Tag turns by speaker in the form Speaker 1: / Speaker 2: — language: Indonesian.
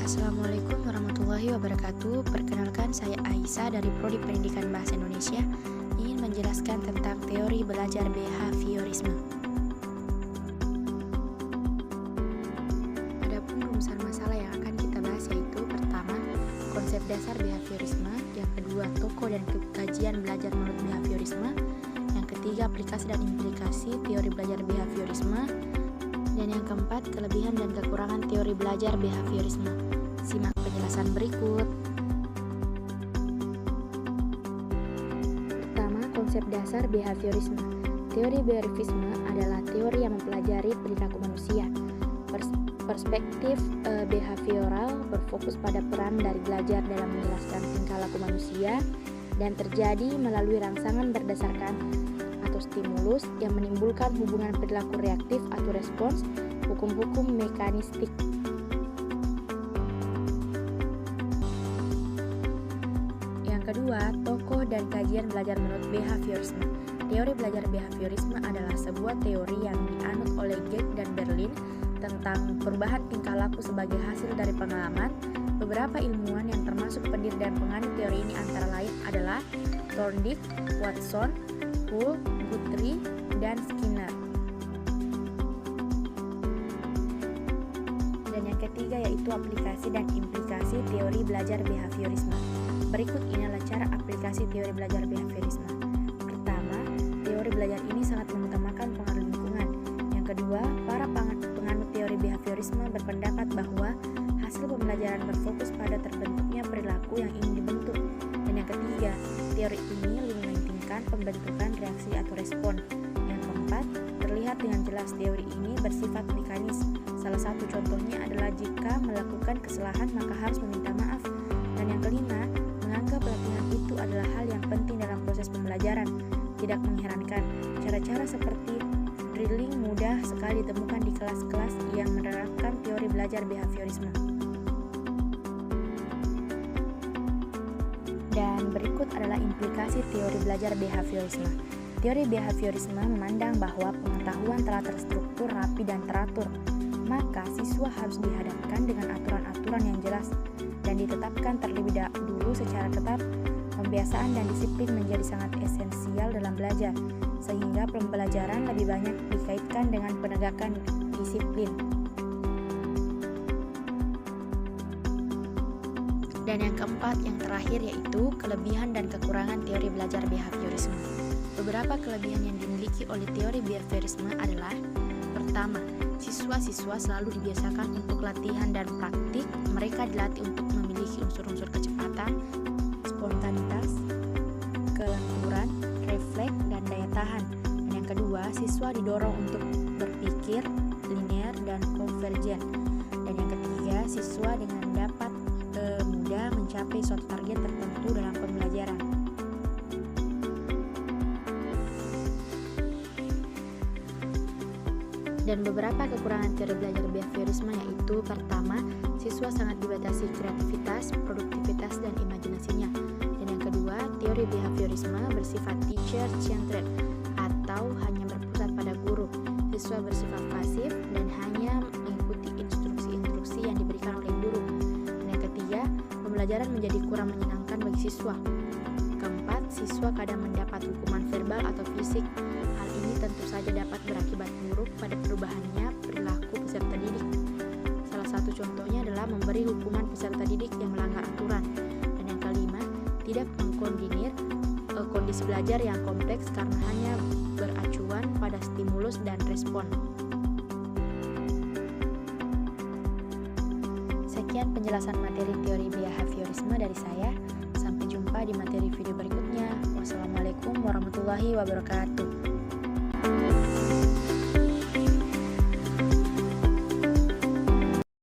Speaker 1: Assalamualaikum warahmatullahi wabarakatuh. Perkenalkan, saya Aisyah dari Prodi Pendidikan Bahasa Indonesia, ingin menjelaskan tentang teori belajar behaviorisme. Adapun rumusan masalah yang akan kita bahas yaitu pertama, konsep dasar behaviorisme, yang kedua, tokoh dan kajian belajar menurut behaviorisme, yang ketiga, aplikasi dan implikasi teori belajar behaviorisme, dan yang keempat, kelebihan dan kekurangan teori belajar behaviorisme. Simak penjelasan berikut. Pertama, konsep dasar behaviorisme. Teori behaviorisme adalah teori yang mempelajari perilaku manusia. Perspektif behavioral berfokus pada peran dari belajar dalam menjelaskan tingkah laku manusia dan terjadi melalui rangsangan berdasarkan atau stimulus yang menimbulkan hubungan perilaku reaktif atau respons, hukum-hukum mekanistik. Yang kedua, tokoh dan kajian belajar menurut behaviorisme. Teori belajar behaviorisme adalah sebuah teori yang dianut oleh Geek dan Berlin tentang perubahan tingkah laku sebagai hasil dari pengalaman. Beberapa ilmuwan yang termasuk pendiri dan penganut teori ini antara lain adalah Thorndike, Watson, Hull, Guthrie, dan Skinner. Dan yang ketiga yaitu aplikasi dan implikasi teori belajar behaviorisme. Berikut ini adalah cara aplikasi teori belajar behaviorisme. Pertama, teori belajar ini sangat mengutamakan pengaruh lingkungan. Yang kedua, para penganut teori behaviorisme berpendapat bahwa hasil pembelajaran berfokus pada terbentuknya perilaku yang ingin dibentuk. Dan yang ketiga, teori ini mementingkan pembentukan reaksi atau respon. Yang keempat, terlihat dengan jelas teori ini bersifat mekanis. Salah satu contohnya adalah jika melakukan kesalahan maka harus meminta maaf. Dan yang kelima, menganggap pelatihan itu adalah hal yang penting dalam proses pembelajaran. Tidak mengherankan, cara-cara seperti drilling mudah sekali ditemukan di kelas-kelas yang menerapkan teori belajar behaviorisme. Dan berikut adalah implikasi teori belajar behaviorisme. Teori behaviorisme memandang bahwa pengetahuan telah terstruktur, rapi, dan teratur. Maka siswa harus dihadapkan dengan aturan-aturan yang jelas dan ditetapkan terlebih dahulu secara ketat. Pembiasaan dan disiplin menjadi sangat esensial dalam belajar, sehingga pembelajaran lebih banyak dikaitkan dengan penegakan disiplin. Dan yang keempat, yang terakhir yaitu kelebihan dan kekurangan teori belajar behaviorisme. Beberapa kelebihan yang dimiliki oleh teori behaviorisme adalah: pertama, siswa-siswa selalu dibiasakan untuk latihan dan praktik. Mereka dilatih untuk memiliki unsur-unsur kecepatan, spontanitas, kelenturan, refleks, dan daya tahan. Dan yang kedua, siswa didorong untuk berpikir linear dan konvergen. Dan yang ketiga, siswa dengan dapat mudah mencapai suatu target tertentu dalam pembelajaran. Dan beberapa kekurangan teori belajar behaviorisme yaitu: pertama, siswa sangat dibatasi kreativitas, produktivitas, dan imajinasinya. Dan yang kedua, teori behaviorisme bersifat teacher-centered atau hanya berpusat pada guru. Siswa bersifat pasif dan hanya mengikuti instruksi-instruksi yang diberikan oleh guru. Dan yang ketiga, pembelajaran menjadi kurang menyenangkan bagi siswa. Keempat, siswa kadang mendapat hukuman verbal atau fisik. Hal ini tentu saja dapat berakibat buruk pada perubahannya perilaku peserta didik. Salah satu contohnya adalah memberi hukuman peserta didik yang melanggar aturan. Dan yang kelima, tidak mengkoordinir kondisi belajar yang kompleks karena hanya beracuan pada stimulus dan respon. Sekian penjelasan materi teori behaviorisme dari saya. Sampai jumpa di materi video berikutnya. Wassalamualaikum warahmatullahi wabarakatuh.